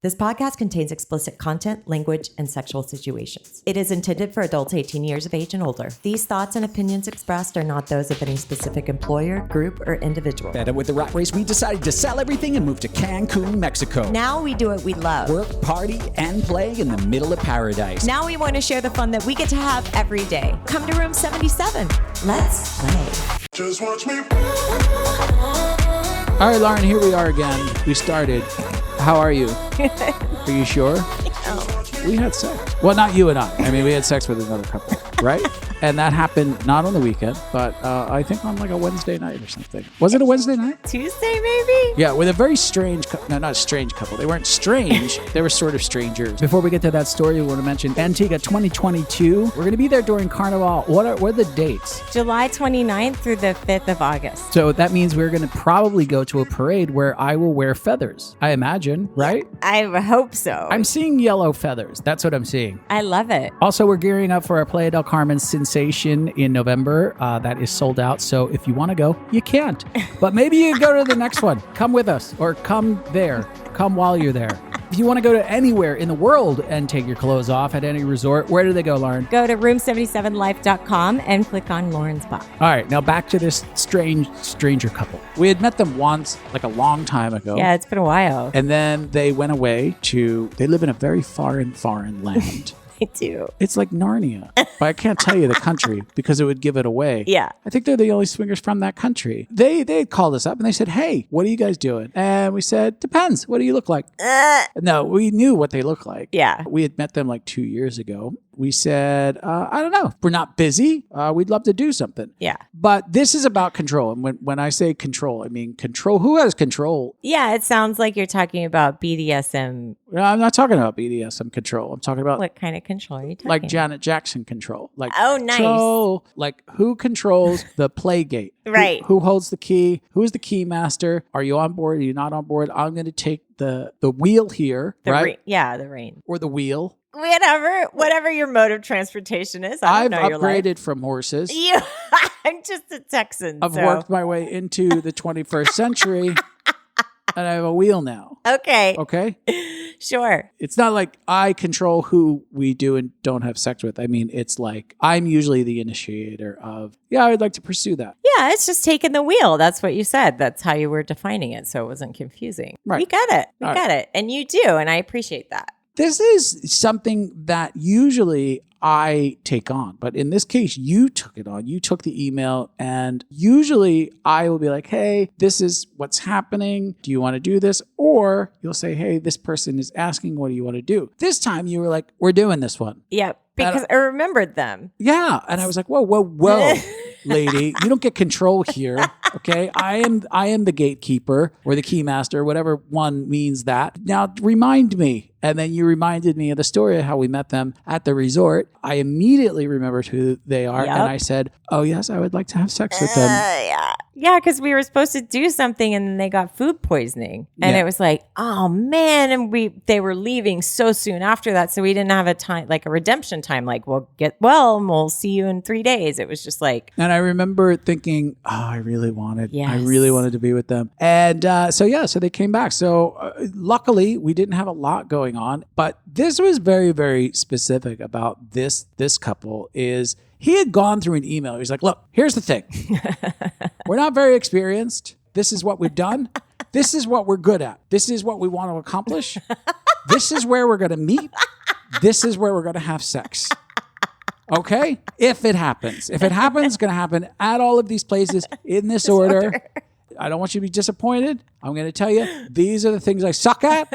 This podcast contains explicit content, language, and sexual situations. It is intended for adults 18 years of age and older. These thoughts and opinions expressed are not those of any specific employer, group, or individual. Fed up with the rat race, we decided to sell everything and move to Cancun, Mexico. Now we do what we love. Work, party, and play in the middle of paradise. Now we want to share the fun that we get to have every day. Come to room 77. Let's play. Just watch me. All right, Lauren, here we are again. We started. How are you? Are you sure? No. We had sex. Well, not you and I. I mean, we had sex with another couple, right? And that happened not on the weekend, but I think on like a Wednesday night or something. Was it a Wednesday night? Tuesday, maybe? Yeah, with a very strange, no, not a strange couple. They weren't strange. They were sort of strangers. Before we get to that story, we want to mention Antigua 2022. We're going to be there during Carnival. What are the dates? July 29th through the 5th of August. So that means we're going to probably go to a parade where I will wear feathers, I imagine, right? I hope so. I'm seeing yellow feathers. That's what I'm seeing. I love it. Also, we're gearing up for our Playa del Carmen Sensation in November. That is sold out. So if you want to go, you can't. But maybe you can go to the next one. Come with us or come there. Come while you're there. If you want to go to anywhere in the world and take your clothes off at any resort, where do they go, Lauren? Go to room77life.com and click on Lauren's box. All right. Now back to this stranger couple. We had met them once, like a long time ago. Yeah, it's been a while. And then they went away they live in a very foreign land. I do. It's like Narnia, but I can't tell you the country because it would give it away. Yeah. I think they're the only swingers from that country. They called us up and they said, "Hey, what are you guys doing?" And we said, "Depends. What do you look like?" No, we knew what they looked like. Yeah. We had met them like 2 years ago. We said, I don't know. We're not busy. We'd love to do something. Yeah. But this is about control. And when I say control, I mean control. Who has control? Yeah, it sounds like you're talking about BDSM. No, I'm not talking about BDSM control. I'm talking about What kind of control are you talking like about? Janet Jackson control. Like Oh, nice. control, like who controls the play gate? Right. Who holds the key? Who's the key master? Are you on board? Are you not on board? I'm going to take the wheel here, right? The rein. Or the wheel. Whatever your mode of transportation is. I've I don't know your life. upgraded from horses. I'm just a Texan. I've worked my way into the 21st century, and I have a wheel now. Okay. Okay? Sure. It's not like I control who we do and don't have sex with. I mean, it's like I'm usually the initiator of, I'd like to pursue that. Yeah, it's just taking the wheel. That's what you said. That's how you were defining it, so it wasn't confusing. Right. We got it. We All got it. And you do, and I appreciate that. This is something that usually I take on, but in this case, you took it on. You took the email, and usually I will be like, "Hey, this is what's happening. Do you want to do this?" Or you'll say, "Hey, this person is asking, what do you want to do?" This time you were like, "We're doing this one." Yeah, because I remembered them. Yeah, and I was like, "Whoa, lady, you don't get control here." Okay, I am the gatekeeper or the keymaster, whatever one means that. Now remind me. And then you reminded me of the story of how we met them at the resort. I immediately remembered who they are. Yep. And I said, "Oh, yes, I would like to have sex with them." Yeah, because we were supposed to do something and then they got food poisoning. And Yeah. it was like, oh man. And they were leaving so soon after that. So we didn't have a time, like a redemption time, like, well, get well and we'll see you in 3 days. It was just like. And I remember thinking, I really wanted to be with them. And so they came back. So luckily we didn't have a lot going on, but this was very, very specific about this couple is he had gone through an email. He's like, "Look, here's the thing. We're not very experienced. This is what we've done. This is what we're good at. This is what we want to accomplish. This is where we're going to meet. This is where we're going to have sex. Okay? If it happens. If it happens, it's going to happen at all of these places in this order. I don't want you to be disappointed. I'm going to tell you, these are the things I suck at."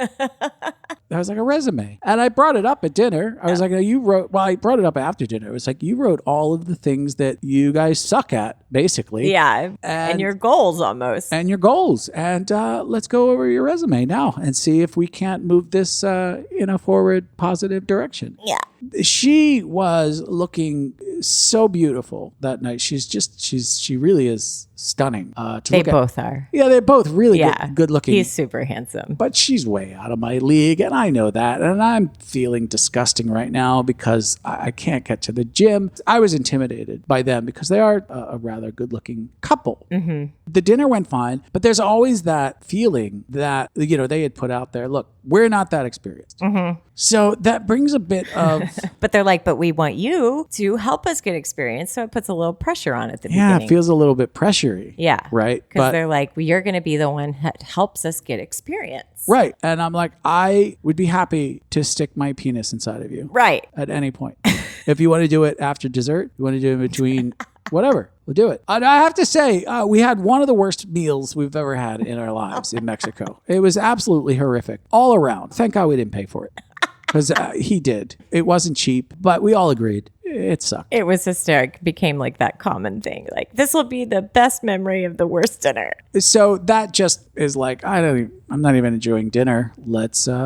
That was like a resume. And I brought it up at dinner. I was like, I brought it up after dinner. It was like, you wrote all of the things that you guys suck at, basically. Yeah. And your goals almost. And your goals. And let's go over your resume now and see if we can't move this in a forward positive direction. Yeah. She was looking so beautiful that night. She really is stunning. They both are. Yeah, they're both really good looking. He's super handsome. But she's way out of my league, and I know that. And I'm feeling disgusting right now because I can't get to the gym. I was intimidated by them because they are a rather good looking couple. Mm-hmm. The dinner went fine, but there's always that feeling that, they had put out there, look, we're not that experienced. Mm-hmm. So that brings a bit of... But they're like, but we want you to help us get experience. So it puts a little pressure on at the beginning. Yeah, it feels a little bit pressury. Yeah. Right? Because they're like, well, you're going to be the one that helps us get experience. Right. And I'm like, I would be happy to stick my penis inside of you. Right. At any point. If you want to do it after dessert, you want to do it in between, whatever, we'll do it. And I have to say, we had one of the worst meals we've ever had in our lives in Mexico. It was absolutely horrific all around. Thank God we didn't pay for it. Because he did. It wasn't cheap, but we all agreed it sucked. It was hysteric. Became like that common thing. Like, this will be the best memory of the worst dinner. So that just is like, I'm not even enjoying dinner. Let's move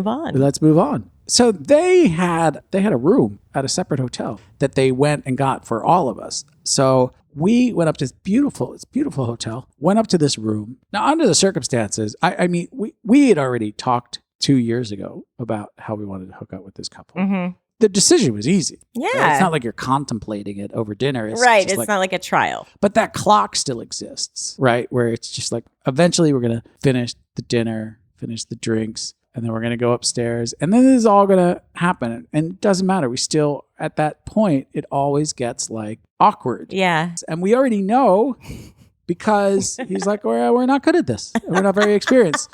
on. Let's move on. So they had a room at a separate hotel that they went and got for all of us. So we went up to this beautiful hotel, went up to this room. Now, under the circumstances, I mean, we had already talked 2 years ago about how we wanted to hook up with this couple. Mm-hmm. The decision was easy. Yeah. Right? It's not like you're contemplating it over dinner. It's not like a trial. But that clock still exists, right? Where it's just like, eventually we're going to finish the dinner, finish the drinks, and then we're going to go upstairs. And then this is all going to happen. And it doesn't matter. We still, at that point, it always gets like awkward. Yeah. And we already know because he's like, we're not good at this. We're not very experienced.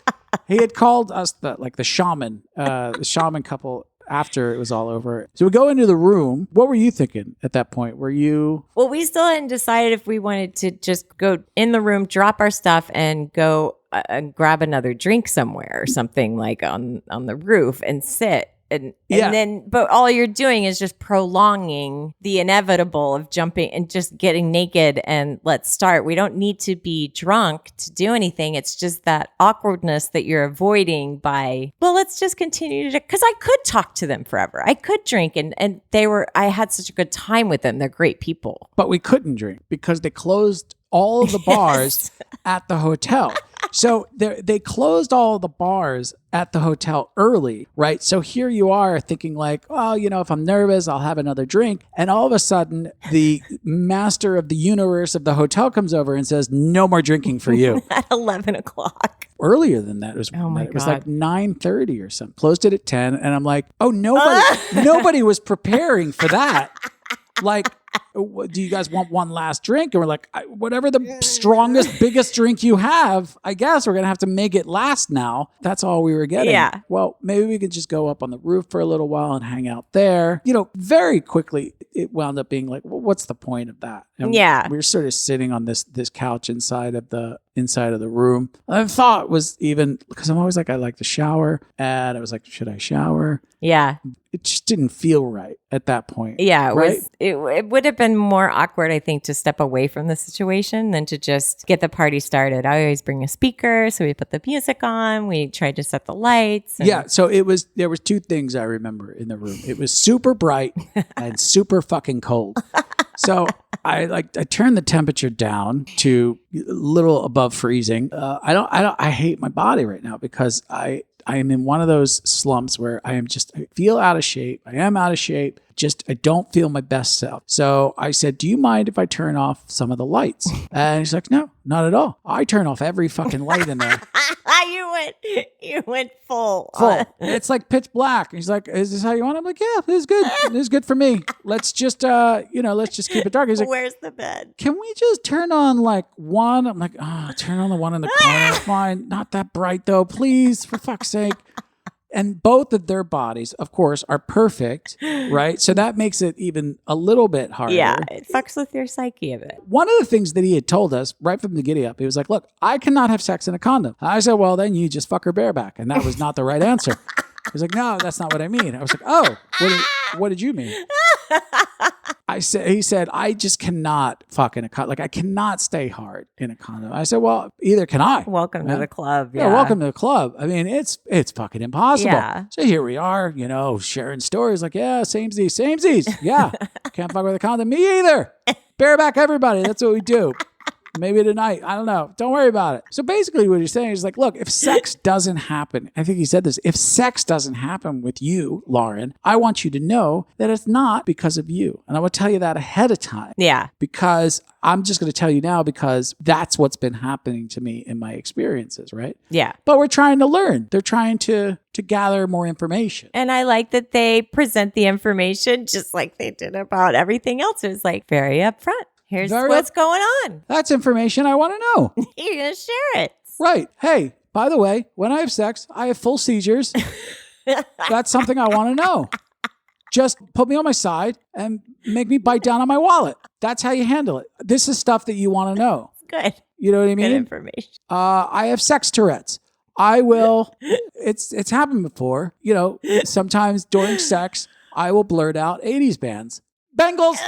He had called us the shaman couple after it was all over. So we go into the room. What were you thinking at that point? Were you... Well, we still hadn't decided if we wanted to just go in the room, drop our stuff, and go and grab another drink somewhere or something, like on the roof, and sit. And then, but all you're doing is just prolonging the inevitable of jumping and just getting naked and let's start. We don't need to be drunk to do anything. It's just that awkwardness that you're avoiding by, well, let's just continue to, because I could talk to them forever. I could drink and I had such a good time with them. They're great people. But we couldn't drink because they closed all of the bars at the hotel. So they closed all the bars at the hotel early, right? So here you are thinking like, oh, if I'm nervous, I'll have another drink. And all of a sudden, the master of the universe of the hotel comes over and says, no more drinking for you. At 11 o'clock. Earlier than that, it was like 9:30 or something. Closed it at 10. And I'm like, oh, nobody was preparing for that. Like, do you guys want one last drink? And we're like, whatever the strongest, biggest drink you have, I guess we're going to have to make it last now. That's all we were getting. Yeah. Well, maybe we could just go up on the roof for a little while and hang out there. Very quickly, it wound up being like, well, what's the point of that? And we were sort of sitting on this couch inside of the room. And the thought was even, because I'm always like, I like to shower. And I was like, should I shower? Yeah. It just didn't feel right at that point. Yeah, right? It would have been more awkward, I think, to step away from the situation than to just get the party started. I always bring a speaker, so we put the music on. We tried to set the lights. So there was two things I remember in the room. It was super bright and super fucking cold. So I turned the temperature down to a little above freezing. I hate my body right now because I am in one of those slumps where I feel out of shape. I am out of shape. I don't feel my best self. So I said, do you mind if I turn off some of the lights? And he's like, no, not at all. I turn off every fucking light in there. You went full. It's like pitch black. He's like, is this how you want it? I'm like, yeah, this is good. This is good for me. Let's just, let's just keep it dark. He's like, where's the bed? Can we just turn on like one? I'm like, turn on the one in the corner. Fine. Not that bright though. Please, for fuck's sake. And both of their bodies, of course, are perfect, right? So that makes it even a little bit harder. Yeah, it fucks with your psyche a bit. One of the things that he had told us right from the giddy up, he was like, look, I cannot have sex in a condom. I said, well, then you just fuck her bareback. And that was not the right answer. He was like, no, that's not what I mean. I was like, oh, what did you mean? He said, I just cannot fuck in a condom. Like, I cannot stay hard in a condom. I said, well, either can I. Welcome to the club. Yeah, welcome to the club. I mean, it's fucking impossible. Yeah. So here we are, sharing stories like, yeah, samesies. Yeah, can't fuck with a condom. Me either. Bareback everybody. That's what we do. Maybe tonight. I don't know. Don't worry about it. So basically what he's saying is like, look, if sex doesn't happen, I think he said this, if sex doesn't happen with you, Lauren, I want you to know that it's not because of you. And I will tell you that ahead of time. Yeah. Because I'm just going to tell you now because that's what's been happening to me in my experiences, right? Yeah. But we're trying to learn. They're trying to gather more information. And I like that they present the information just like they did about everything else. It was like very upfront. Here's what's going on. That's information I want to know. You're going to share it. Right. Hey, by the way, when I have sex, I have full seizures. That's something I want to know. Just put me on my side and make me bite down on my wallet. That's how you handle it. This is stuff that you want to know. Good. You know what I mean? Good information. I have sex Tourette's. I will. It's happened before. Sometimes during sex, I will blurt out 80s bands. Bengals.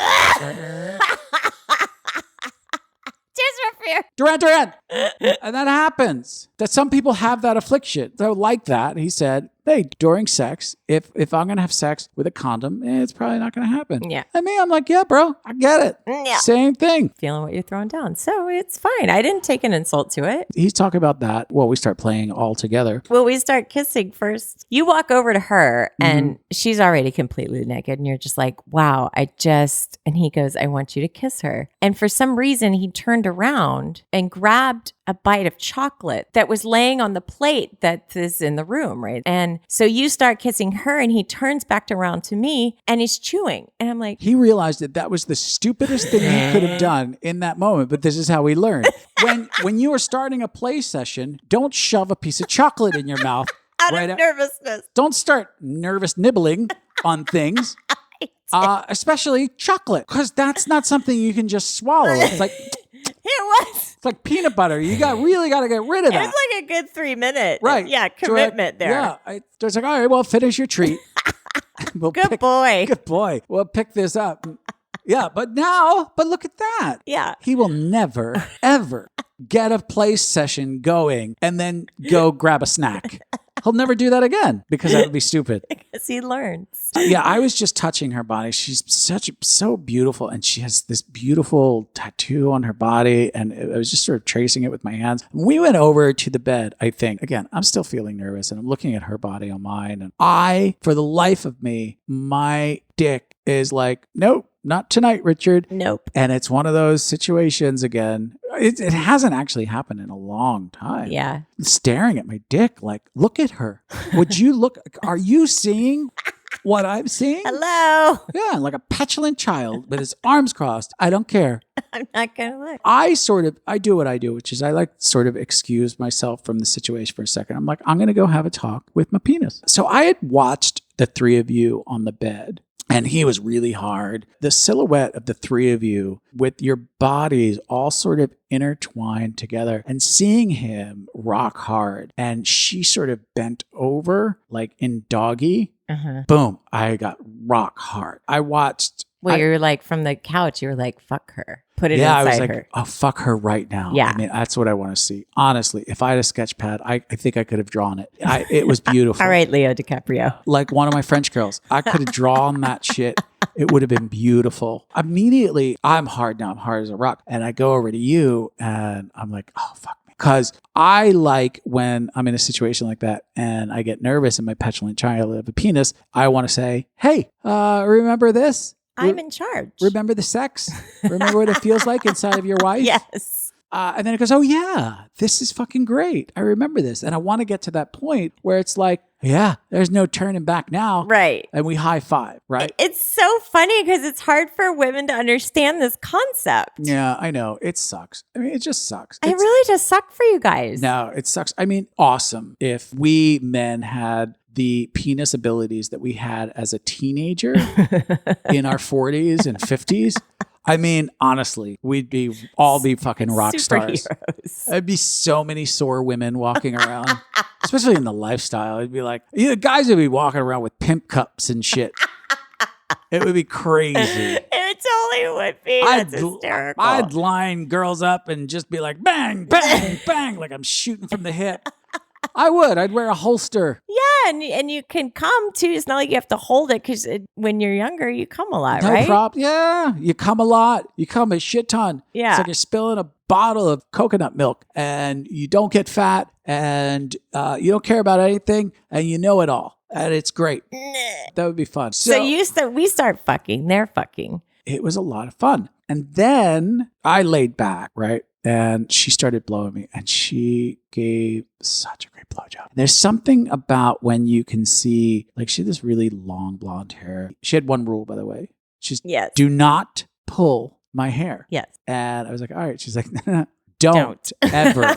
Duran. And that happens. That some people have that affliction. So like that, he said, hey, during sex, if I'm going to have sex with a condom, it's probably not going to happen. Yeah. I mean, I'm like, yeah, bro, I get it. Yeah. Same thing. Feeling what you're throwing down. So it's fine. I didn't take an insult to it. He's talking about that. Well, we start playing all together. Well, we start kissing first. You walk over to her and she's already completely naked. And you're just like, wow, and he goes, I want you to kiss her. And for some reason, he turned around and grabbed a bite of chocolate that was laying on the plate that is in the room, right? And so you start kissing her and he turns back around to me and he's chewing. And I'm like... He realized that was the stupidest thing he could have done in that moment, but this is how we learn. When you are starting a play session, don't shove a piece of chocolate in your mouth. Out of nervousness. Don't start nervous nibbling on things. Especially chocolate, because that's not something you can just swallow. It's like... It's like peanut butter. You really got to get rid of that. It was like a good 3 minute. Right. Yeah, commitment there. Yeah. It's like, all right, well, finish your treat. Good boy. Good boy. We'll pick this up. Yeah, but look at that. Yeah. He will never, ever get a play session going and then go grab a snack. He'll never do that again because that would be stupid. Because he learns. Yeah, I was just touching her body. She's so beautiful, and she has this beautiful tattoo on her body, and I was just sort of tracing it with my hands. We went over to the bed, I think. Again, I'm still feeling nervous, and I'm looking at her body on mine, and for the life of me, my dick is like, nope, not tonight, Richard. Nope. And it's one of those situations again. It hasn't actually happened in a long time. Yeah. Staring at my dick like, look at her. Would you look? Are you seeing what I'm seeing? Hello. Yeah, like a petulant child with his arms crossed. I don't care. I'm not going to look. I do what I do, which is I like sort of excuse myself from the situation for a second. I'm like, I'm going to go have a talk with my penis. So I had watched the three of you on the bed. And he was really hard. The silhouette of the three of you with your bodies all sort of intertwined together and seeing him rock hard. And she sort of bent over like in doggy. Boom. I got rock hard. I watched. Well, you were like from the couch, you were like, fuck her. Put it inside I was like, her. Oh, fuck her right now. Yeah. I mean, that's what I want to see. Honestly, if I had a sketch pad, I think I could have drawn it. It was beautiful. All right, Leo DiCaprio. Like one of my French girls. I could have drawn that shit. It would have been beautiful. Immediately, I'm hard now. I'm hard as a rock. And I go over to you and I'm like, oh, fuck me. Because I like when I'm in a situation like that and I get nervous and my petulant child of a penis, I want to say, hey, remember this? I'm in charge. Remember the sex? Remember what it feels like inside of your wife? Yes. And then it goes, oh yeah, this is fucking great. I remember this. And I want to get to that point where it's like, yeah, there's no turning back now. Right. And we high five, right? It's so funny because it's hard for women to understand this concept. Yeah, I know. It sucks. I mean, it just sucks. It really just sucked for you guys. No, it sucks. I mean, awesome if we men had the penis abilities that we had as a teenager in our 40s and 50s. I mean, honestly, we'd all be fucking rock stars. There'd be so many sore women walking around, especially in the lifestyle. It'd be like, guys would be walking around with pimp cups and shit. It would be crazy. It totally would be. That's hysterical. I'd line girls up and just be like, bang, bang, bang, like I'm shooting from the hip. I would. I'd wear a holster. Yeah, and you can come too. It's not like you have to hold it because when you're younger, you come a lot, right? No problem. Yeah, you come a lot. You come a shit ton. Yeah. It's like you're spilling a bottle of coconut milk and you don't get fat and you don't care about anything and you know it all. And it's great. That would be fun. So we start fucking. They're fucking. It was a lot of fun. And then I laid back, right? And she started blowing me and she gave such a great blowjob. There's something about when you can see, like she had this really long blonde hair. She had one rule, by the way. She's do not pull my hair. Yes. And I was like, all right. She's like, don't ever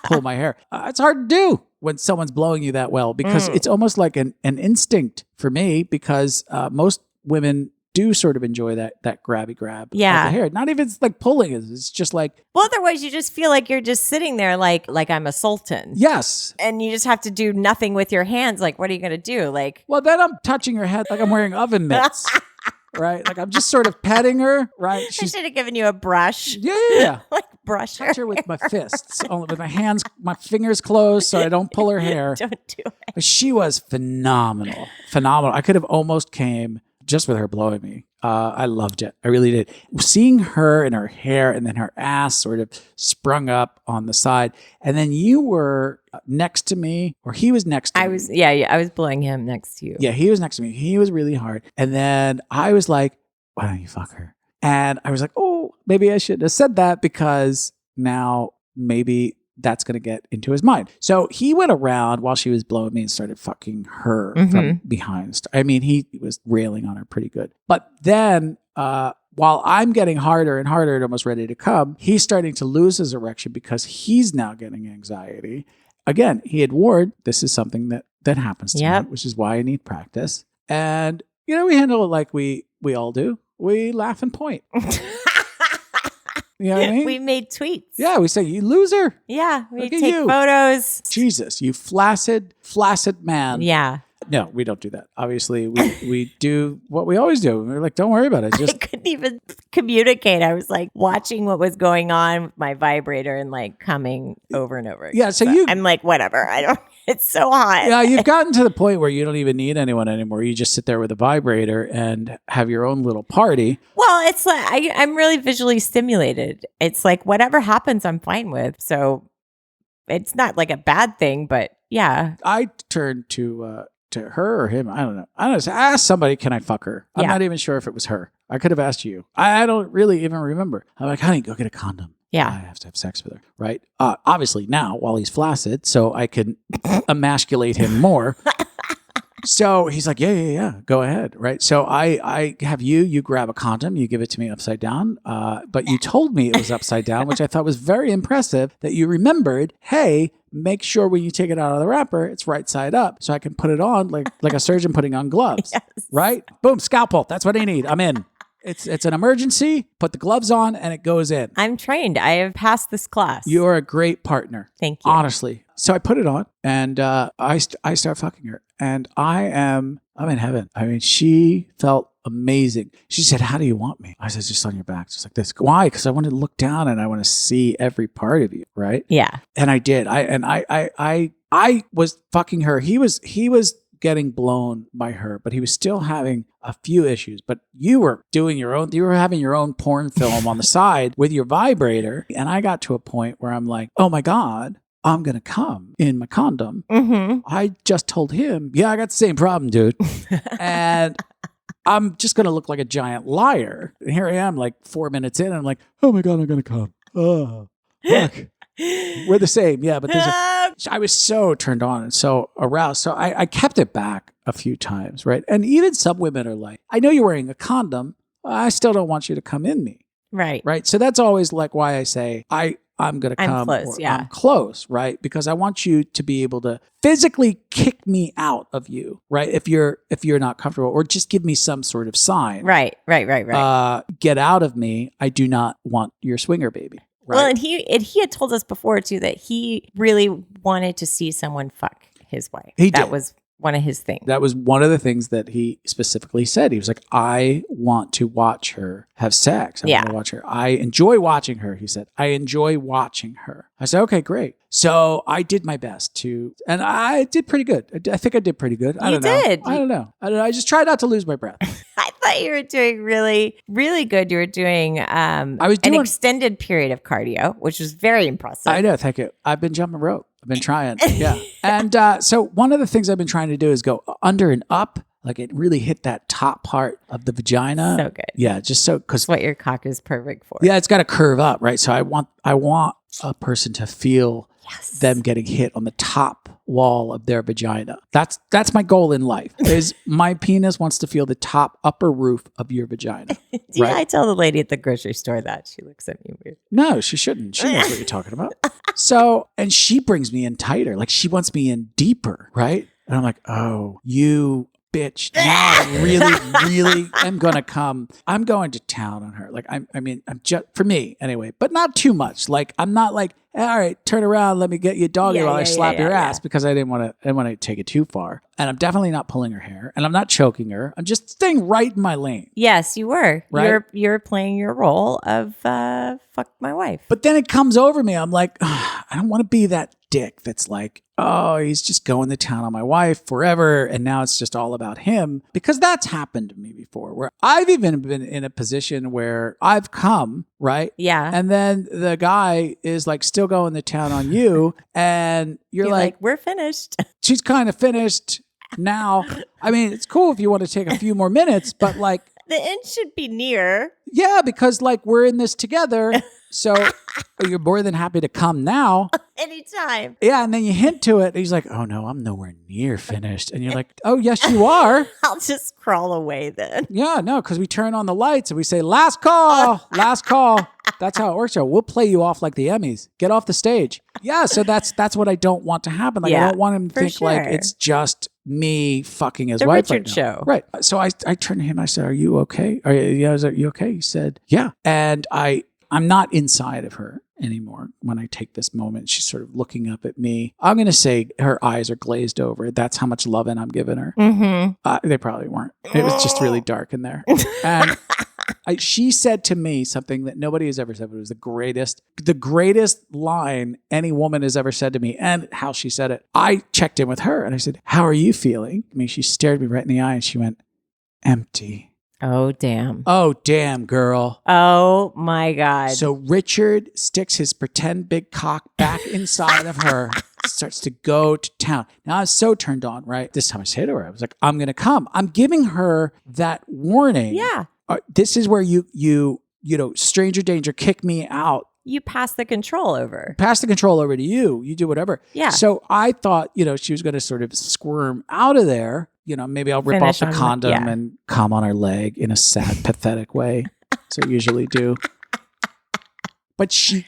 pull my hair. It's hard to do when someone's blowing you that well because it's almost like an instinct for me because most women do sort of enjoy that grabby grab of the hair. Not even like pulling it. It's just like... Well, otherwise you just feel like you're just sitting there like I'm a sultan. Yes. And you just have to do nothing with your hands. Like, what are you going to do? Like... Well, then I'm touching her head like I'm wearing oven mitts. Right? Like I'm just sort of petting her, right? I should have given you a brush. Yeah. Like brush her. Touch her with my fists, only with my hands, my fingers closed so I don't pull her hair. Don't do it. But she was phenomenal. Phenomenal. I could have almost came just with her blowing me. I loved it. I really did. Seeing her and her hair and then her ass sort of sprung up on the side. And then you were next to me or he was next to me. I was blowing him next to you. Yeah, he was next to me. He was really hard. And then I was like, why don't you fuck her? And I was like, oh, maybe I shouldn't have said that because now maybe that's going to get into his mind. So he went around while she was blowing me and started fucking her from behind. I mean, he was railing on her pretty good. But then while I'm getting harder and harder and almost ready to come, he's starting to lose his erection because he's now getting anxiety. Again, he had warned, this is something that happens to me, which is why I need practice. And, we handle it like we all do. We laugh and point. You know what I mean? We made tweets. Yeah, we say, you loser. Yeah, we take photos. Jesus, you flaccid man. Yeah. No, we don't do that. Obviously, we do what we always do. We're like, don't worry about it. I couldn't even communicate. I was like watching what was going on with my vibrator and like coming over and over again. Yeah, so I'm like, whatever. It's so hot. Yeah, you've gotten to the point where you don't even need anyone anymore. You just sit there with a vibrator and have your own little party. Well, it's like I'm really visually stimulated. It's like whatever happens, I'm fine with. So it's not like a bad thing, but yeah. I turned to her or him. I don't know. I asked somebody, can I fuck her? I'm not even sure if it was her. I could have asked you. I don't really even remember. I'm like, honey, go get a condom. Yeah. I have to have sex with her. Right. Obviously now while he's flaccid, so I can emasculate him more. So he's like, yeah, go ahead. Right. So I have you grab a condom, you give it to me upside down. But you told me it was upside down, which I thought was very impressive that you remembered, hey, make sure when you take it out of the wrapper, it's right side up so I can put it on like a surgeon putting on gloves. Yes. Right. Boom. Scalpel. That's what I need. I'm in. It's an emergency. Put the gloves on and it goes in. I'm trained. I have passed this class. You're a great partner. Thank you. Honestly. So I put it on and I start fucking her and I'm in heaven. I mean, she felt amazing. She said, how do you want me? I said, just on your back, just like this. Why? Because I want to look down and I want to see every part of you. Right. Yeah. And I did. I was fucking her. He was getting blown by her, but he was still having a few issues. But you were having your own porn film on the side with your vibrator. And I got to a point where I'm like, oh my God, I'm going to come in my condom. Mm-hmm. I just told him, yeah, I got the same problem, dude. And I'm just going to look like a giant liar. And here I am like 4 minutes in and I'm like, oh my God, I'm going to come. Oh, fuck. We're the same. Yeah. But I was so turned on and so aroused. So I kept it back a few times. Right. And even some women are like, I know you're wearing a condom. I still don't want you to come in me. Right. Right. So that's always like why I say I'm going to come. I'm close. Yeah. I'm close. Right. Because I want you to be able to physically kick me out of you. Right. If you're not comfortable or just give me some sort of sign. Right. Get out of me. I do not want your swinger baby. Right. Well, and he had told us before too that he really wanted to see someone fuck his wife. That was one of his things. That was one of the things that he specifically said. He was like, I want to watch her have sex. I want to watch her. I enjoy watching her, he said. I enjoy watching her. I said, okay, great. So I did my best and I did pretty good. I think I did pretty good. I don't know. I just tried not to lose my breath. I thought you were doing really, really good. You were doing an extended period of cardio, which was very impressive. I know. Thank you. I've been jumping rope. I've been trying. Yeah. And so one of the things I've been trying to do is go under and up. Like it really hit that top part of the vagina. So good. Yeah. Just so, because what your cock is perfect for. Yeah. It's got to curve up. Right. So I want a person to feel them getting hit on the top wall of their vagina. That's my goal in life. Is my penis wants to feel the top upper roof of your vagina. Yeah, right? I tell the lady at the grocery store that. She looks at me weird. No, she shouldn't. She knows what you're talking about. So, and she brings me in tighter. Like she wants me in deeper, right? And I'm like, oh, you bitch. Now I really am going to come. I'm going to town on her. Like, I'm just, for me anyway, but not too much. Like, I'm not like, all right, turn around, let me get you doggy while I slap your ass, because I didn't want to take it too far. And I'm definitely not pulling her hair, and I'm not choking her. I'm just staying right in my lane. Yes, you were. Right? You're playing your role of fuck my wife. But then it comes over me. I'm like, I don't want to be that dick that's like, oh, he's just going to town on my wife forever, and now it's just all about him. Because that's happened to me before, where I've even been in a position where I've come, right? Yeah. And then the guy is like still going to town on you, and you're like, we're finished. She's kind of finished now. I mean, it's cool if you want to take a few more minutes, but like, the end should be near. Yeah, because like we're in this together. So you're more than happy to come now. Anytime. Yeah, and then you hint to it. And he's like, oh no, I'm nowhere near finished. And you're like, oh yes, you are. I'll just crawl away then. Yeah, no, because we turn on the lights and we say, last call, last call. That's how it works. We'll play you off like the Emmys. Get off the stage. Yeah, so that's what I don't want to happen. Like I don't want him to think like it's just me fucking his wife. The Richard show. Right. So I turned to him. I said, are you okay? Are you okay? He said, yeah. And I'm not inside of her anymore when I take this moment. She's sort of looking up at me. I'm going to say her eyes are glazed over. That's how much loving I'm giving her. Mm-hmm. They probably weren't. It was just really dark in there. And she said to me something that nobody has ever said, but it was the greatest line any woman has ever said to me, and how she said it. I checked in with her and I said, how are you feeling? I mean, she stared me right in the eye and she went, empty. Oh, damn. Oh, damn, girl. Oh, my God. So Richard sticks his pretend big cock back inside of her, starts to go to town. Now I was so turned on, right? This time I said to her, I was like, I'm going to come. I'm giving her that warning. Yeah. This is where you stranger danger, kick me out. You pass the control over. Pass the control over to you. You do whatever. Yeah. So I thought, she was going to sort of squirm out of there. Maybe I'll rip off the condom and come on her leg in a sad, pathetic way. So I usually do. But she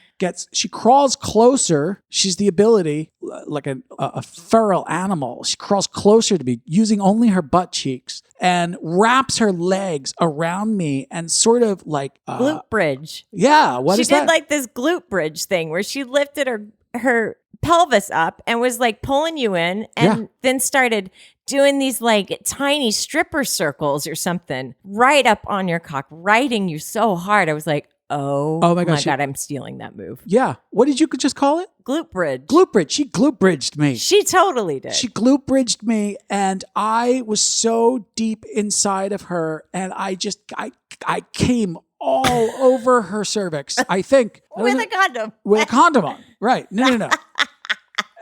crawls closer. She's the ability, like a feral animal. She crawls closer to me using only her butt cheeks and wraps her legs around me and sort of like glute bridge. Yeah. She did like this glute bridge thing where she lifted her pelvis up and was like pulling you in and then started doing these like tiny stripper circles or something right up on your cock, riding you so hard. I was like, oh my God, I'm stealing that move. Yeah. What did you just call it? Glute bridge. Glute bridge. She glute bridged me. She totally did. She glute bridged me, and I was so deep inside of her, and I came all over her cervix, I think. With a condom. With a condom on. Right. No.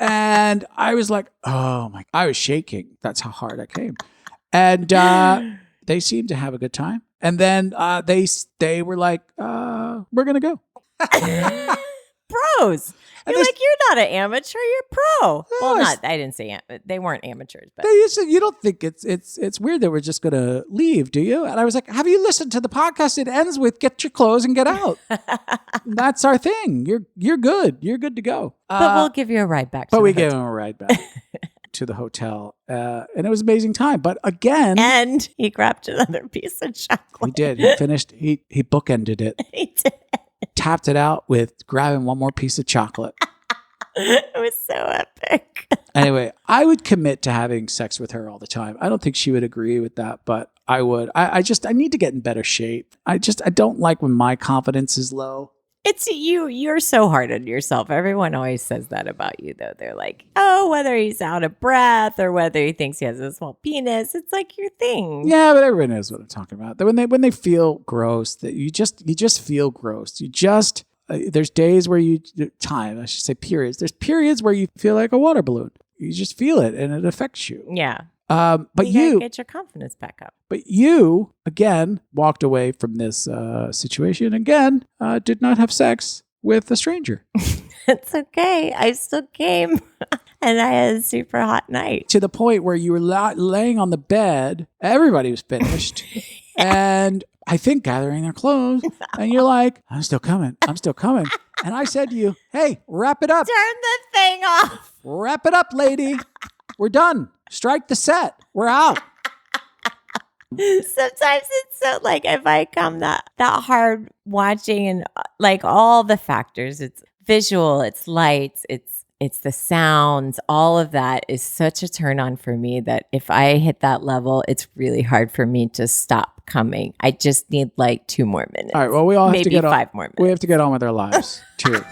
And I was like, oh my, I was shaking. That's how hard I came. And they seemed to have a good time. And then they were like, we're going to go. Pros. You're not an amateur, you're pro. Well, I didn't say they weren't amateurs, but you don't think it's weird that we're just going to leave, do you? And I was like, have you listened to the podcast? It ends with get your clothes and get out. That's our thing. You're good. You're good to go. But we'll give you a ride back. But we gave him a ride back to the hotel. And it was an amazing time. But again. And he grabbed another piece of chocolate. He did. He finished. He bookended it. He did. Tapped it out with grabbing one more piece of chocolate. It was so epic. Anyway, I would commit to having sex with her all the time. I don't think she would agree with that, but I would. I need to get in better shape. I don't like when my confidence is low. It's you're so hard on yourself. Everyone always says that about you, though. They're like, oh, whether he's out of breath or whether he thinks he has a small penis, it's like your thing. Yeah, but everyone knows what I'm talking about. When they feel gross, that you just feel gross. You just there's days where periods. There's periods where you feel like a water balloon. You just feel it and it affects you. Yeah. But you you get your confidence back up. But you, again, walked away from this situation, again, did not have sex with a stranger. It's okay. I still came and I had a super hot night. To the point where you were laying on the bed, everybody was finished, and I think gathering their clothes, and you're like, I'm still coming. And I said to you, hey, wrap it up. Turn the thing off. Wrap it up, lady. We're done. Strike the set. We're out. Sometimes it's so like if I come that hard watching and like all the factors, it's visual, it's lights, it's the sounds, all of that is such a turn on for me that if I hit that level, it's really hard for me to stop coming. I just need like 2 more minutes. All right. Well, we all have to get on. 5 more minutes. We have to get on with our lives too.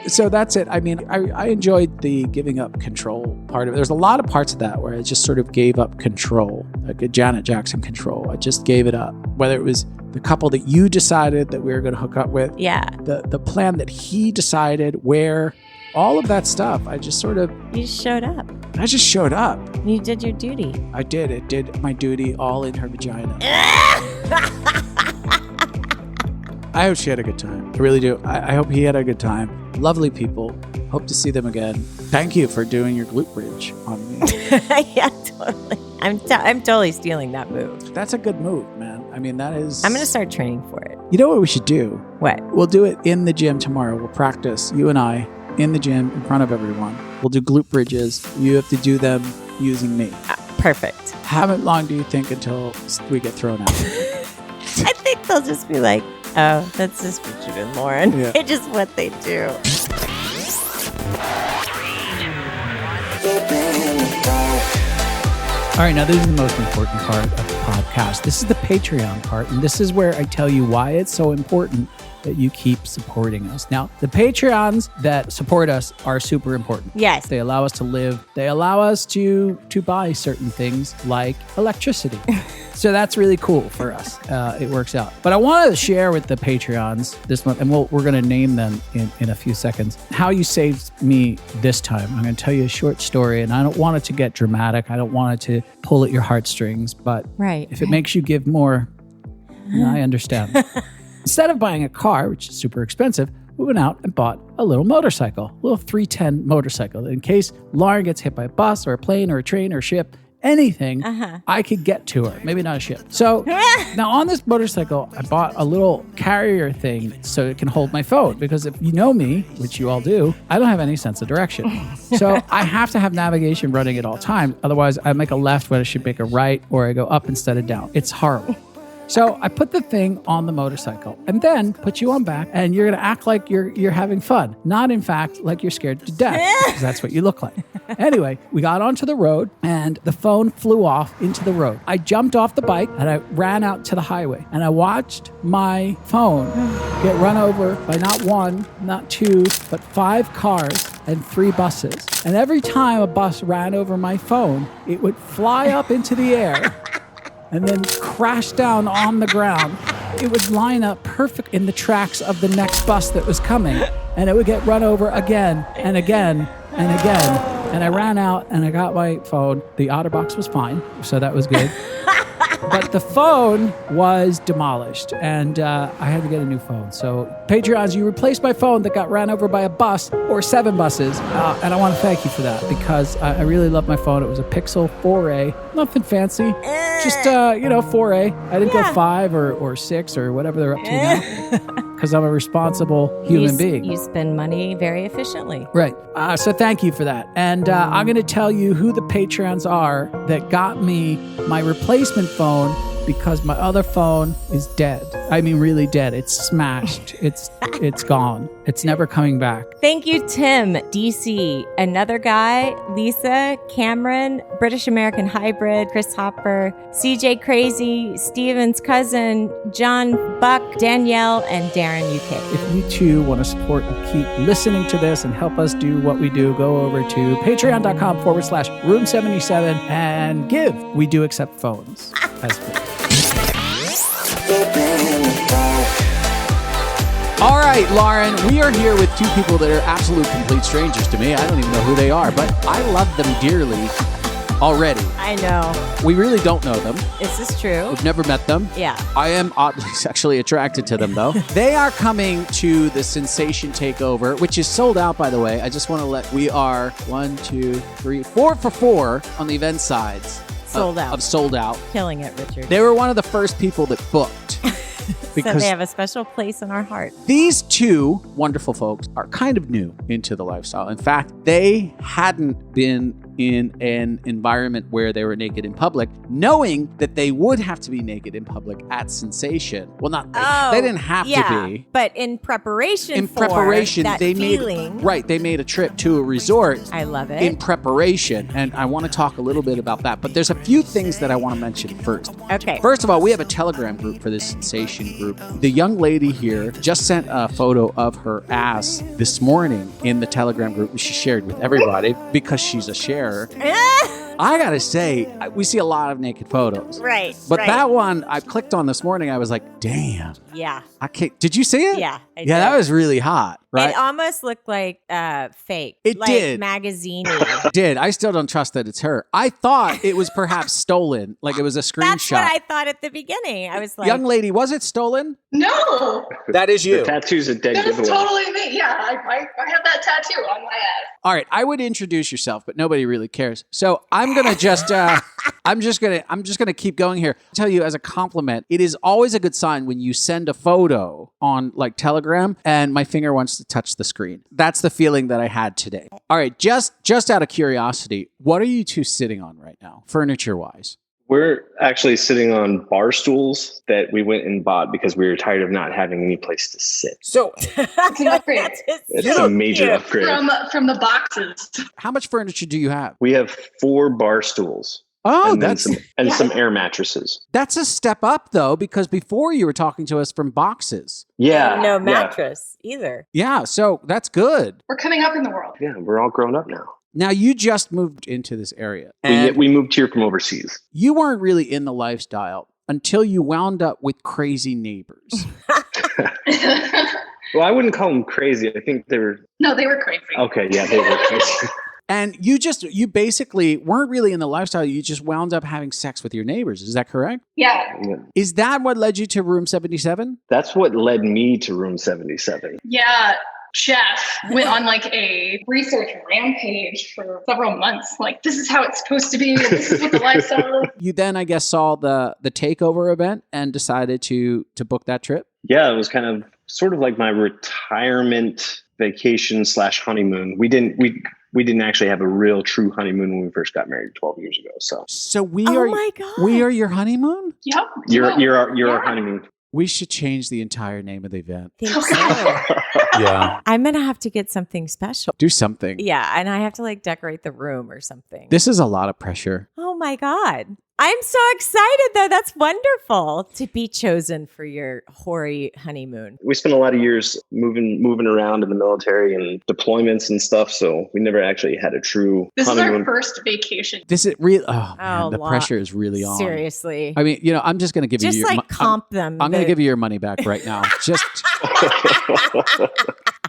So that's it. I mean, I enjoyed the giving up control part of it. There's a lot of parts of that where I just sort of gave up control, like a Janet Jackson control. I just gave it up. Whether it was the couple that you decided that we were going to hook up with, the plan that he decided, where, all of that stuff. I just sort of... You showed up. I just showed up. You did your duty. I did. It did my duty all in her vagina. I hope she had a good time. I really do. I hope he had a good time. Lovely people. Hope to see them again. Thank you for doing your glute bridge on me. Yeah, totally. I'm totally stealing that move. That's a good move, man. I mean, that is... I'm going to start training for it. You know what we should do? What? We'll do it in the gym tomorrow. We'll practice, you and I, in the gym in front of everyone. We'll do glute bridges. You have to do them using me. Perfect. How long do you think until we get thrown out? I think they'll just be like, oh, that's just Richard and Lauren. Yeah. It's just what they do. All right, now this is the most important part of the podcast. This is the Patreon part, and this is where I tell you why it's so important that you keep supporting us. Now, the Patreons that support us are super important. Yes. They allow us to live. They allow us to buy certain things like electricity. So that's really cool for us. It works out. But I wanted to share with the Patreons this month, and we're going to name them in a few seconds, how you saved me this time. I'm going to tell you a short story, and I don't want it to get dramatic. I don't want it to pull at your heartstrings, but if it makes you give more, I understand. Instead of buying a car, which is super expensive, we went out and bought a little motorcycle, a little 310 motorcycle. In case Lauren gets hit by a bus or a plane or a train or a ship, anything, I could get to her. Maybe not a ship. So now on this motorcycle, I bought a little carrier thing so it can hold my phone. Because if you know me, which you all do, I don't have any sense of direction. So I have to have navigation running at all times. Otherwise, I make a left when I should make a right, or I go up instead of down. It's horrible. So I put the thing on the motorcycle and then put you on back, and you're going to act like you're having fun. Not, in fact, like you're scared to death, because that's what you look like. Anyway, we got onto the road and the phone flew off into the road. I jumped off the bike and I ran out to the highway, and I watched my phone get run over by not 1, not 2, but 5 cars and 3 buses. And every time a bus ran over my phone, it would fly up into the air and then crash down on the ground. It would line up perfect in the tracks of the next bus that was coming, and it would get run over again and again and again. And I ran out and I got my phone. The OtterBox was fine, so that was good. But the phone was demolished, and I had to get a new phone. So, Patreons, you replaced my phone that got ran over by a bus or 7 buses, and I want to thank you for that, because I really love my phone. It was a Pixel 4a, nothing fancy, just 4a. I didn't go 5 or 6 or whatever they're up to now, because I'm a responsible human being. You spend money very efficiently. Right. So thank you for that. And I'm going to tell you who the Patreons are that got me my replacement phone because my other phone is dead. I mean, really dead. It's smashed. It's gone. It's never coming back. Thank you, Tim, DC, another guy, Lisa, Cameron, British American Hybrid, Chris Hopper, CJ Crazy, Steven's cousin, John Buck, Danielle, and Darren UK. If you too want to support and keep listening to this and help us do what we do, go over to patreon.com/room77 and give. We do accept phones as well. All right, Lauren, we are here with two people that are absolute complete strangers to me. I don't even know who they are, but I love them dearly already. I know. We really don't know them. Is this true? We've never met them. Yeah. I am oddly sexually attracted to them, though. They are coming to the Sensation Takeover, which is sold out, by the way. I just want to we are 4 for 4 on the event sides. Sold out. Of sold out. Killing it, Richard. They were one of the first people that booked. Because so they have a special place in our heart. These two wonderful folks are kind of new into the lifestyle. In fact, they hadn't been in an environment where they were naked in public, knowing that they would have to be naked in public at Sensation. Well, they didn't have to be. But in preparation that they feeling. They made a trip to a resort. I love it. In preparation. And I want to talk a little bit about that. But there's a few things that I want to mention first. Okay. First of all, we have a Telegram group for this Sensation group. The young lady here just sent a photo of her ass this morning in the Telegram group, which she shared with everybody because she's a sharer. I gotta say, we see a lot of naked photos. Right. But that one I clicked on this morning, I was like, damn. Yeah. I can't. Did you see it? Yeah. I did. That was really hot. Right? It almost looked like fake. It like did. Magazine-y. It did. I still don't trust that it's her. I thought it was perhaps stolen, like it was a screenshot. That's what I thought at the beginning. I was like, young lady, was it stolen? No. That is you. The tattoo's a dead giveaway. That is totally me. Yeah, I have that tattoo on my ass. All right, I would introduce yourself, but nobody really cares. So I'm gonna just, I'm just gonna keep going here. I'll tell you as a compliment, it is always a good sign when you send a photo on like Telegram and my finger wants to touch the screen. That's the feeling that I had today. All right, just out of curiosity, what are you two sitting on right now, furniture-wise? We're actually sitting on bar stools that we went and bought because we were tired of not having any place to sit. So it's an upgrade. It's a major upgrade. From the boxes. How much furniture do you have? We have 4 bar stools. Oh, and some air mattresses. That's a step up, though, because before you were talking to us from boxes. Yeah. And no mattress either. Yeah, so that's good. We're coming up in the world. Yeah, we're all grown up now. Now, you just moved into this area. We moved here from overseas. You weren't really in the lifestyle until you wound up with crazy neighbors. Well, I wouldn't call them crazy. I think they were... No, they were crazy. Okay, yeah, they were crazy. And you basically weren't really in the lifestyle. You just wound up having sex with your neighbors. Is that correct? Yeah. Is that what led you to Room 77? That's what led me to Room 77. Yeah. Jeff went on like a research rampage for several months. Like, this is how it's supposed to be. This is what the lifestyle is. Mm-hmm. You then, I guess, saw the takeover event and decided to book that trip? Yeah, it was kind of sort of like my retirement vacation / honeymoon. We didn't actually have a real true honeymoon when we first got married 12 years ago. So we are your honeymoon? Yep. You're our honeymoon. We should change the entire name of the event. Think so. Yeah. I'm going to have to get something special. Do something. Yeah, and I have to like decorate the room or something. This is a lot of pressure. Oh my God. I'm so excited though. That's wonderful to be chosen for your hoary honeymoon. We spent a lot of years moving around in the military and deployments and stuff, so we never actually had a true honeymoon. This is our first vacation. This is real. Oh man, the pressure is really on. Seriously. I mean, I'm just going to give you your comp them. I'm going to give you your money back right now.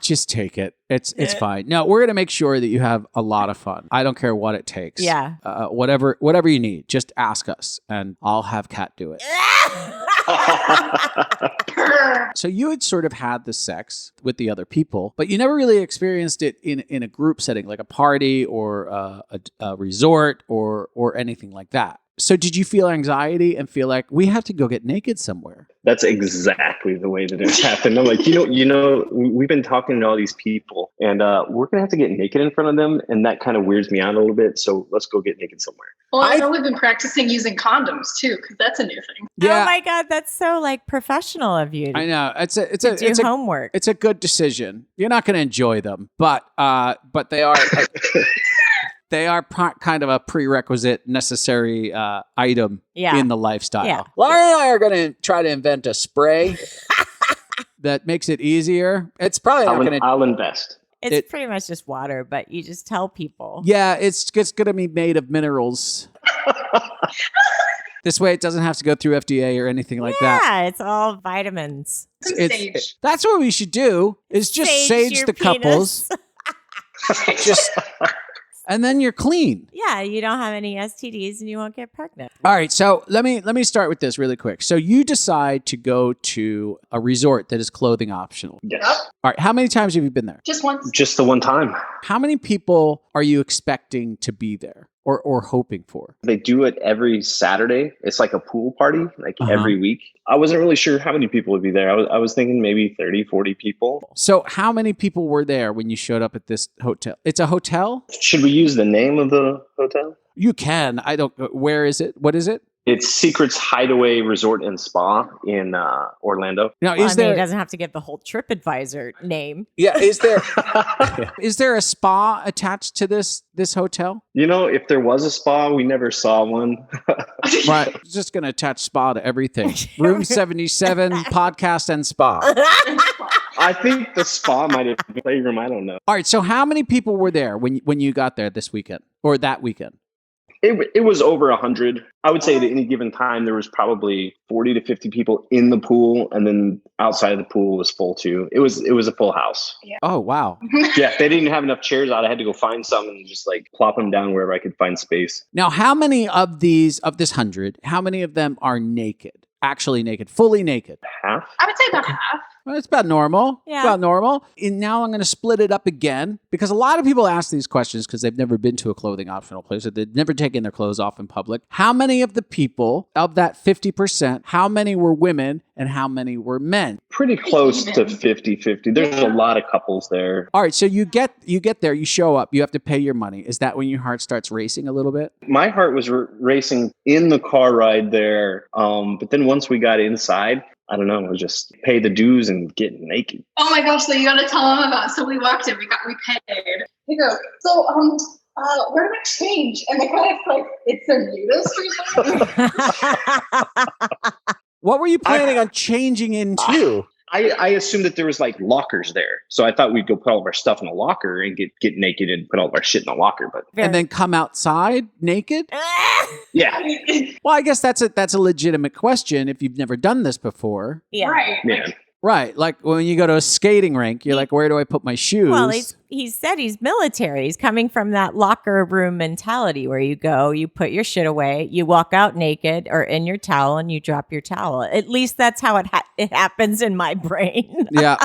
Just take it. It's fine. No, we're going to make sure that you have a lot of fun. I don't care what it takes. Yeah. Whatever you need, just ask us and I'll have Kat do it. So you had sort of had the sex with the other people, but you never really experienced it in a group setting, like a party or a resort or anything like that. So did you feel anxiety and feel like we have to go get naked somewhere? That's exactly the way that it happened. I'm like, we've been talking to all these people and we're going to have to get naked in front of them. And that kind of weirds me out a little bit. So let's go get naked somewhere. Well, I know we've been practicing using condoms too, because that's a new thing. Yeah. Oh my God, that's so like professional of you. I know. It's homework. It's a good decision. You're not going to enjoy them, but they are... They are kind of a prerequisite, necessary item in the lifestyle. Yeah. Laurie and I are going to try to invent a spray that makes it easier. It's probably not going to... I'll invest. It's pretty much just water, but you just tell people. Yeah, it's going to be made of minerals. This way it doesn't have to go through FDA or anything like that. Yeah, it's all vitamins. That's what we should do, is just sage the couples. And then you're clean. Yeah, you don't have any STDs and you won't get pregnant. All right, so let me start with this really quick. So you decide to go to a resort that is clothing optional. Yes. All right, how many times have you been there? Just once. Just the one time. How many people are you expecting to be there or hoping for? They do it every Saturday. It's like a pool party, like every week. I wasn't really sure how many people would be there. I was thinking maybe 30, 40 people. So how many people were there when you showed up at this hotel? It's a hotel? Should we use the name of the hotel? You can. Where is it? What is it? It's Secret's Hideaway Resort and Spa in Orlando. Now, he doesn't have to give the whole TripAdvisor name. Yeah, is there a spa attached to this hotel? If there was a spa, we never saw one. Right, just going to attach spa to everything. Room 77, podcast and spa. I think the spa might have been a playroom. I don't know. All right, so how many people were there when you got there this weekend or that weekend? It was over 100. I would say at any given time, there was probably 40 to 50 people in the pool. And then outside of the pool was full too. It was a full house. Yeah. Oh, wow. Yeah. They didn't have enough chairs out. I had to go find some and just like plop them down wherever I could find space. Now, how many of this 100, how many of them are naked? Actually naked, fully naked? Half? I would say about half. Well, it's about normal. Yeah. It's about normal. And now I'm going to split it up again because a lot of people ask these questions because they've never been to a clothing optional place or they've never taken their clothes off in public. How many of the people of that 50%, how many were women and how many were men? Pretty close to 50-50. There's a lot of couples there. All right. So you get there, you show up, you have to pay your money. Is that when your heart starts racing a little bit? My heart was racing in the car ride there. But then once we got inside, I don't know, it was just pay the dues and get naked. Oh my gosh, so you gotta tell them about it. So we walked in, we paid. They go, so where do I change? And the guy's like, it's a nudist or something. What were you planning on changing into? I assumed that there was like lockers there. So I thought we'd go put all of our stuff in a locker and get naked and put all of our shit in a locker. But and then come outside naked? Yeah. Well, I guess that's a legitimate question if you've never done this before. Yeah. Right. Yeah. Right. Like when you go to a skating rink, you're like, where do I put my shoes? Well, he said he's military. He's coming from that locker room mentality where you go, you put your shit away, you walk out naked or in your towel and you drop your towel. At least that's how it happens in my brain. Yeah.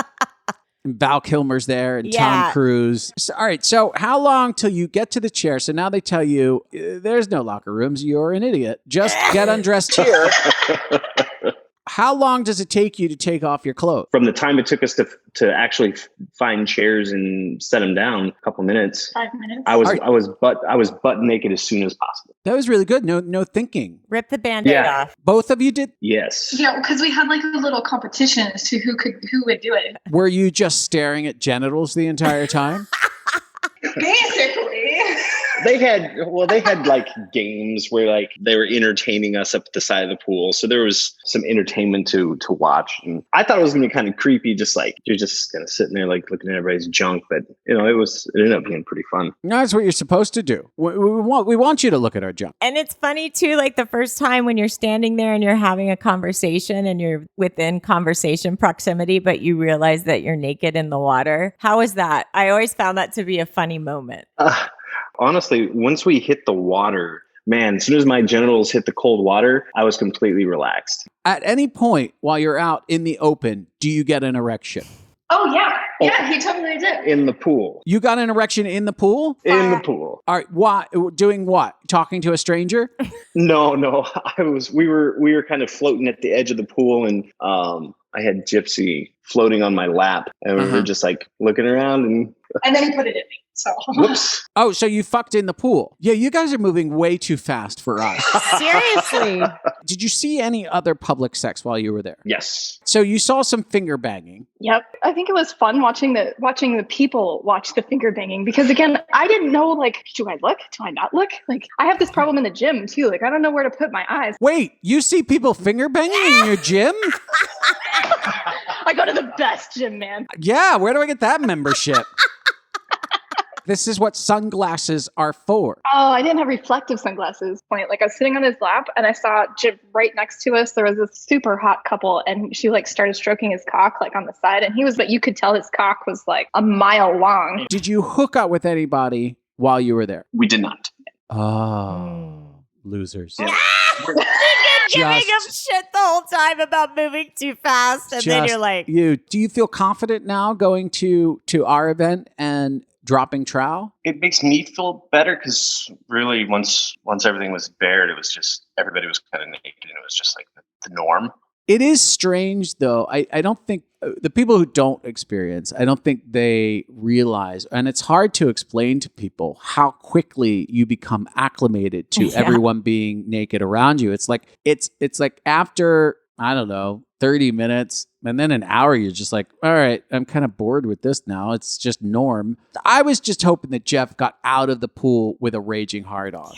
Val Kilmer's there and Tom Cruise. So, all right. So how long till you get to the chair? So now they tell you there's no locker rooms. You're an idiot. Just get undressed here. How long does it take you to take off your clothes? From the time it took us to actually find chairs and set them down, a couple minutes. 5 minutes. I was butt naked as soon as possible. That was really good. No thinking. Rip the Band-Aid off. Both of you did? Yes. Yeah, because we had like a little competition as to who would do it. Were you just staring at genitals the entire time? Basically. They had like games where like they were entertaining us up at the side of the pool. So there was some entertainment to watch. And I thought it was gonna be kind of creepy, just like you're just kind of sitting there like looking at everybody's junk. But it ended up being pretty fun. No, that's what you're supposed to do. We want you to look at our junk. And it's funny too, like the first time when you're standing there and you're having a conversation and you're within conversation proximity, but you realize that you're naked in the water. How is that? I always found that to be a funny moment. Honestly, once we hit the water, man, as soon as my genitals hit the cold water, I was completely relaxed. At any point while you're out in the open, do you get an erection? Oh, yeah. Yeah, he totally did. In the pool. You got an erection in the pool? In the pool. All right. Why? Doing what? Talking to a stranger? No. We were kind of floating at the edge of the pool, and I had Gypsy floating on my lap, and we were just like looking around, and then he put it in me. So whoops. Oh, so you fucked in the pool. Yeah, you guys are moving way too fast for us. Seriously. Did you see any other public sex while you were there? Yes. So you saw some finger banging. Yep. I think it was fun watching the people watch the finger banging, because again, I didn't know, like, do I look? Do I not look? Like, I have this problem in the gym too. Like, I don't know where to put my eyes. Wait, you see people finger banging in your gym? I go to the best gym, man. Yeah, where do I get that membership? This is what sunglasses are for. Oh, I didn't have reflective sunglasses. Like, I was sitting on his lap and I saw Jim right next to us. There was this super hot couple, and she like started stroking his cock like on the side, and you could tell his cock was like a mile long. Did you hook up with anybody while you were there? We did not. Oh, losers. Yeah. Giving him shit the whole time about moving too fast, and then you're like, do you feel confident now going to our event and dropping trowel? It makes me feel better, because really once everything was bared, it was just everybody was kind of naked, and it was just like the norm. It is strange, though. I don't think the people who don't experience, I don't think they realize, and it's hard to explain to people how quickly you become acclimated to everyone being naked around you. It's like after, I don't know, 30 minutes and then an hour, you're just like, all right, I'm kind of bored with this now. It's just norm. I was just hoping that Jeff got out of the pool with a raging hard on.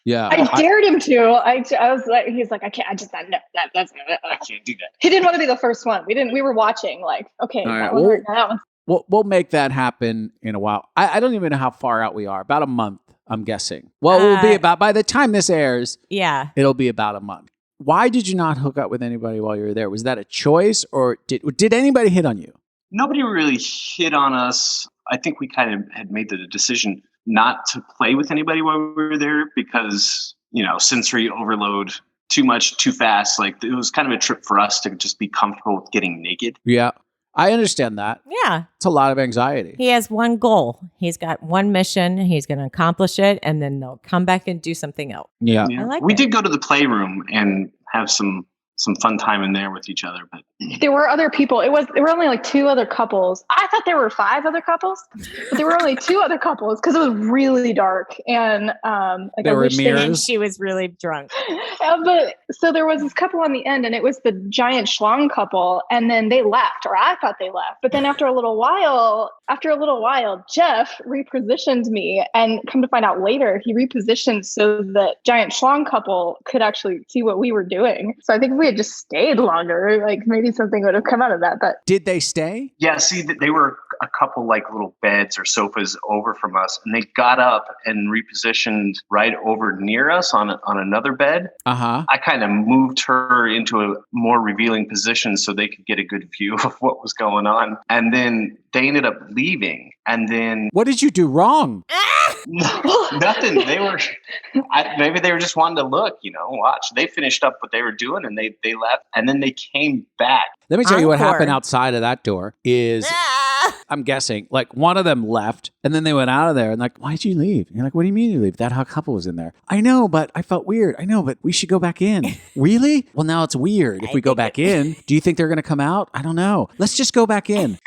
Yeah. I dared him to. I was like, he's like, I can't. I just no, I can't do that. He didn't want to be the first one. We were watching. Like, okay, right, that one hurt, that one. We'll make that happen in a while. I don't even know how far out we are. About a month, I'm guessing. Well, we'll be about, by the time this airs, it'll be about a month. Why did you not hook up with anybody while you were there? Was that a choice, or did anybody hit on you? Nobody really hit on us. I think we kind of had made the decision not to play with anybody while we were there, because, sensory overload, too much, too fast. Like, it was kind of a trip for us to just be comfortable with getting naked. Yeah. I understand that. Yeah. It's a lot of anxiety. He has one goal. He's got one mission. He's going to accomplish it, and then they'll come back and do something else. Yeah. We did go to the playroom and have some fun time in there with each other, but there were other people. There were only like 2 other couples. I thought there were 5 other couples, but there were only 2 other couples because it was really dark, and there were mirrors. And she was really drunk. But so there was this couple on the end, and it was the giant schlong couple, and then they left, or I thought they left. But then after a little while, Jeff repositioned me, and come to find out later, he repositioned so that giant schlong couple could actually see what we were doing. So I think if we had just stayed longer, like maybe something would have come out of that. But did they stay? Yeah, see, they were a couple like little beds or sofas over from us, and they got up and repositioned right over near us on another bed. Uh-huh. I kind of moved her into a more revealing position so they could get a good view of what was going on. And then they ended up leaving. And then what did you do wrong? Nothing. Maybe they were just wanting to look, watch. They finished up what they were doing, and they left, and then they came back. Let me tell you what happened outside of that door is, I'm guessing, like one of them left, and then they went out of there, and like, why'd you leave? And you're like, what do you mean you leave? That hot couple was in there. I know, but I felt weird. I know, but we should go back in. Really? Well, now it's weird. If we go back in, do you think they're going to come out? I don't know. Let's just go back in.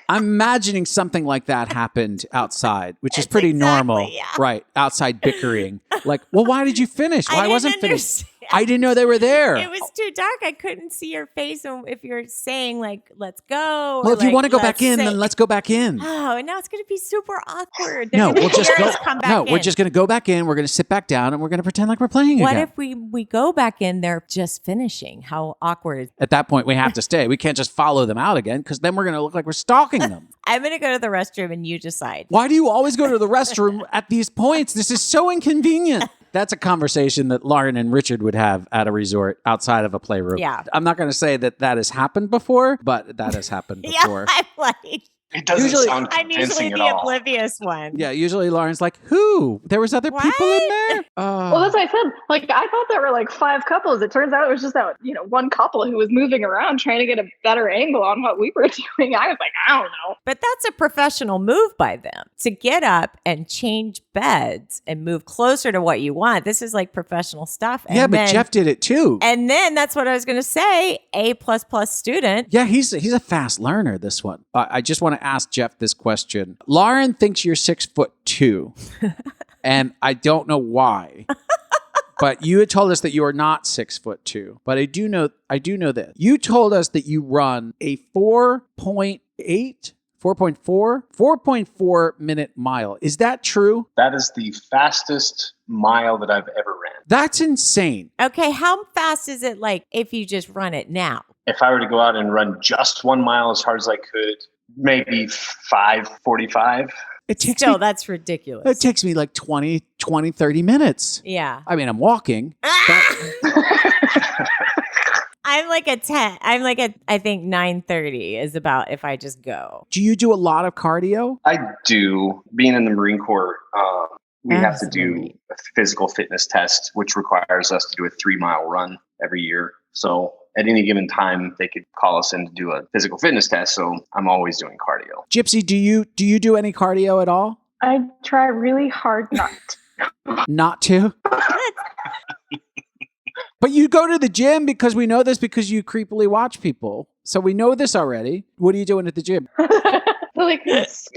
I'm imagining something like that happened outside, which is pretty normal, right? Outside bickering. Like, well, why did you finish? Why wasn't finished? I didn't know they were there. It was too dark. I couldn't see your face. And if you're saying like, let's go. Well, if you want to go back in, then let's go back in. Oh, and now it's going to be super awkward. No, we'll just go. No, we're just going to go back in. We're going to sit back down, and we're going to pretend like we're playing again. What if we go back in? They're just finishing. How awkward. At that point, we have to stay. We can't just follow them out again, because then we're going to look like we're stalking them. I'm going to go to the restroom, and you decide. Why do you always go to the restroom at these points? This is so inconvenient. That's a conversation that Lauren and Richard would have at a resort outside of a playroom. Yeah. I'm not going to say that has happened before, but that has happened before. Yeah, I'm like, It doesn't sound I'm convincing usually at the all. oblivious one. Yeah, usually Lauren's like, who? There was other people in there? Well, that's what I said. Like, I thought there were like 5 couples. It turns out it was just that, one couple who was moving around trying to get a better angle on what we were doing. I was like, I don't know. But that's a professional move by them to get up and change beds and move closer to what you want. This is like professional stuff. And but Jeff did it too. And then that's what I was going to say. A++ student. Yeah, he's a fast learner, this one. I just want to ask Jeff this question. Lauren thinks you're 6'2", and I don't know why. But you had told us that you are not 6'2". But I do know this. You told us that you run a 4.4 minute mile. Is that true? That is the fastest mile that I've ever ran. That's insane. Okay, how fast is it like if you just run it now? If I were to go out and run just 1 mile as hard as I could, maybe 5:45. That's ridiculous. It takes me like 20, 30 minutes. Yeah. I mean, I'm walking. I'm like a 10. I'm like I think 9:30 is about if I just go. Do you do a lot of cardio? I do. Being in the Marine Corps, we have to do a physical fitness test, which requires us to do a 3-mile run every year. So at any given time, they could call us in to do a physical fitness test. So I'm always doing cardio. Gypsy, do you do any cardio at all? I try really hard not to. Not to? But you go to the gym because we know this because you creepily watch people. So we know this already. What are you doing at the gym? Like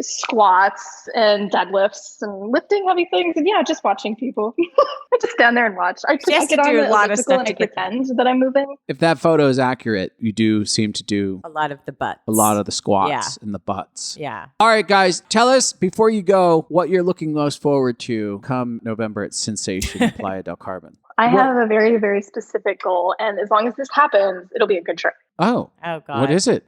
squats and deadlifts and lifting heavy things, and just watching people. I just stand there and watch. I get on the elliptical and I pretend that I'm moving. If that photo is accurate, you do seem to do a lot of the butts, a lot of the squats and the butts. Yeah. All right, guys, tell us before you go what you're looking most forward to come November at Sensation Playa del Carmen. I have a very, very specific goal, and as long as this happens, it'll be a good trip. Oh God! What is it?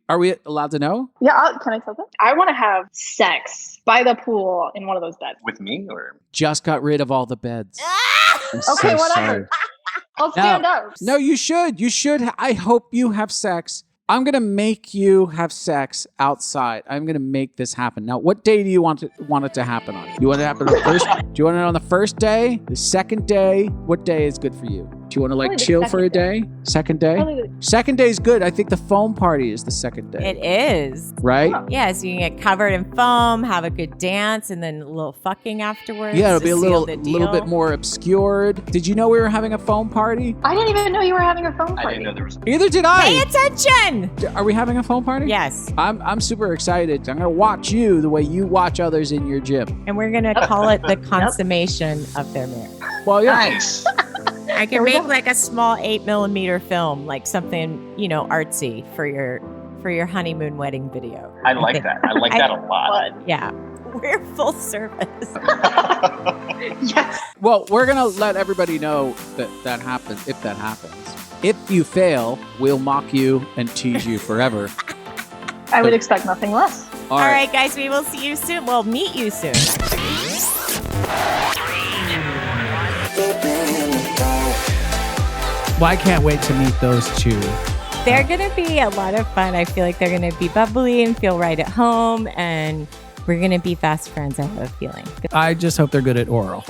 Are we allowed to know? Yeah, can I tell them? I want to have sex by the pool in one of those beds. With me, or just got rid of all the beds. Okay, whatever. I'll stand up. No, you should. You should. I hope you have sex. I'm going to make you have sex outside. I'm going to make this happen. Now, what day do you want it to happen on? You want it to happen on the first? Do you want it on the first day? The second day? What day is good for you? Do you want to chill for a day? Second day? Second day is good. I think the foam party is the second day. It is. Right? Yeah, so you can get covered in foam, have a good dance, and then a little fucking afterwards. Yeah, it'll be a little bit more obscured. Did you know we were having a foam party? I didn't even know you were having a foam party. I didn't know there was. Neither did I. Pay attention! Are we having a foam party? Yes. I'm super excited. I'm going to watch you the way you watch others in your gym. And we're going to call it the consummation of their marriage. Well, yeah. Nice. I can make like a small 8mm film, like something, artsy for your honeymoon wedding video. I like that. I like that a lot. Yeah. We're full service. Yes. Well, we're going to let everybody know that happens, if that happens. If you fail, we'll mock you and tease you forever. I would expect nothing less. All right, guys, we will see you soon. We'll meet you soon. Well, I can't wait to meet those two. They're going to be a lot of fun. I feel like they're going to be bubbly and feel right at home, and we're going to be fast friends, I have a feeling. I just hope they're good at oral.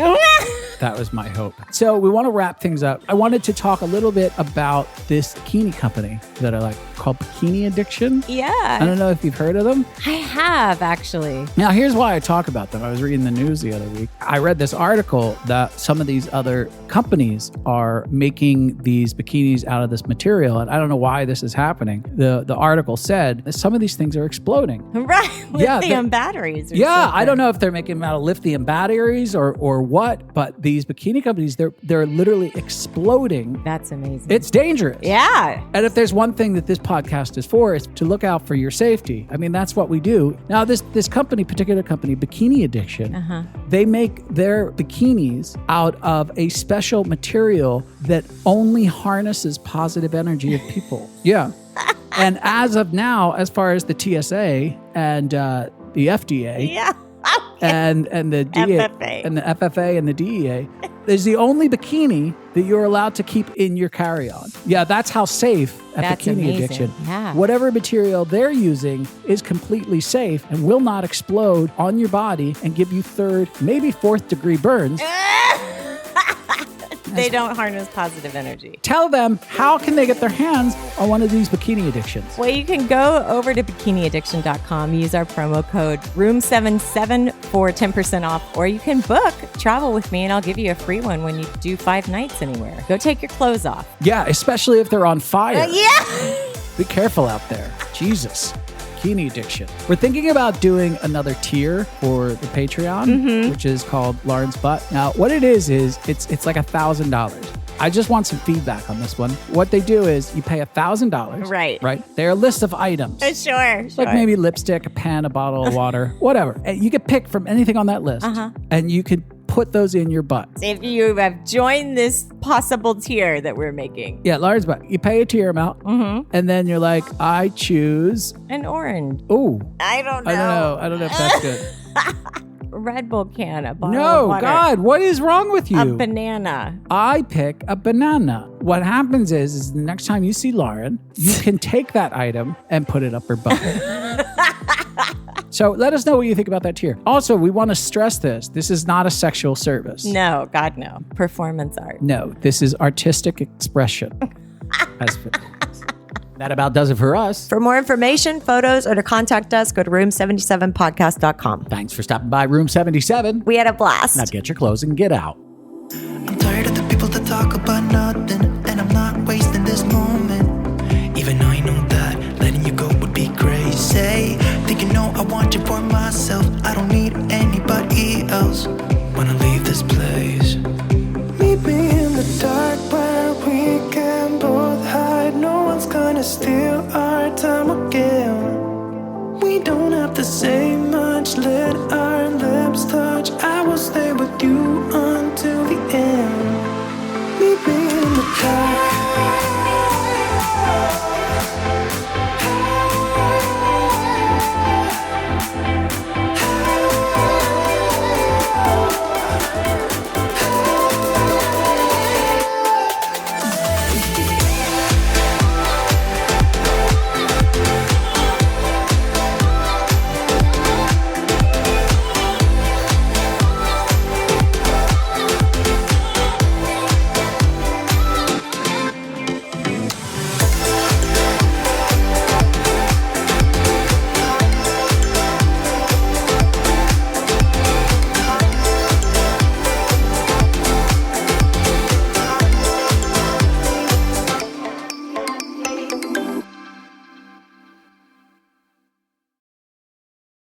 That was my hope. So we want to wrap things up. I wanted to talk a little bit about this bikini company that I like called Bikini Addiction. Yeah. I don't know if you've heard of them. I have, actually. Now, here's why I talk about them. I was reading the news the other week. I read this article that some of these other companies are making these bikinis out of this material. And I don't know why this is happening. The article said that some of these things are exploding. Right. Lithium batteries. Yeah. I don't know if they're making them out of lithium batteries or what, but these bikini companies, they're literally exploding. That's amazing. It's dangerous. Yeah. And if there's one thing that this podcast is for, is to look out for your safety. I mean, that's what we do. Now, this particular company, Bikini Addiction, they make their bikinis out of a special material that only harnesses positive energy of people. Yeah. And as of now, as far as the TSA and the FDA, and the DEA FFA. and the FFA and the DEA is the only bikini that you're allowed to keep in your carry-on. Yeah, that's how safe at That's bikini amazing. addiction. Yeah. Whatever material they're using is completely safe and will not explode on your body and give you third, maybe fourth degree burns. They don't harness positive energy. Tell them, how can they get their hands on one of these bikini addictions? Well, you can go over to bikiniaddiction.com, use our promo code ROOM77 for 10% off, or you can book travel with me and I'll give you a free one when you do 5 nights anywhere. Go take your clothes off. Yeah, especially if they're on fire. Yeah. Be careful out there. Jesus. Bikini addiction. We're thinking about doing another tier for the Patreon, which is called Lauren's Butt. Now, what it is it's like $1,000. I just want some feedback on this one. What they do is you pay $1,000. Right. They're a list of items. Sure. Like maybe lipstick, a pen, a bottle of water, whatever. And you can pick from anything on that list. And you can put those in your butt. If you have joined this possible tier that we're making. Yeah, Lauren's Butt. You pay a tier amount. And then you're like, I choose An orange. Oh, I don't know. I don't know if that's good. Red Bull can, a bottle of No, water. God, what is wrong with you? A banana. I pick a banana. What happens is the next time you see Lauren, you can take that item and put it up her butt. So let us know what you think about that tier. Also, we want to stress this. This is not a sexual service. No, God, no. Performance art. No, this is artistic expression. That about does it for us. For more information, photos, or to contact us, go to room77podcast.com. Thanks for stopping by Room 77. We had a blast. Now get your clothes and get out. I'm tired of the people that talk about nothing.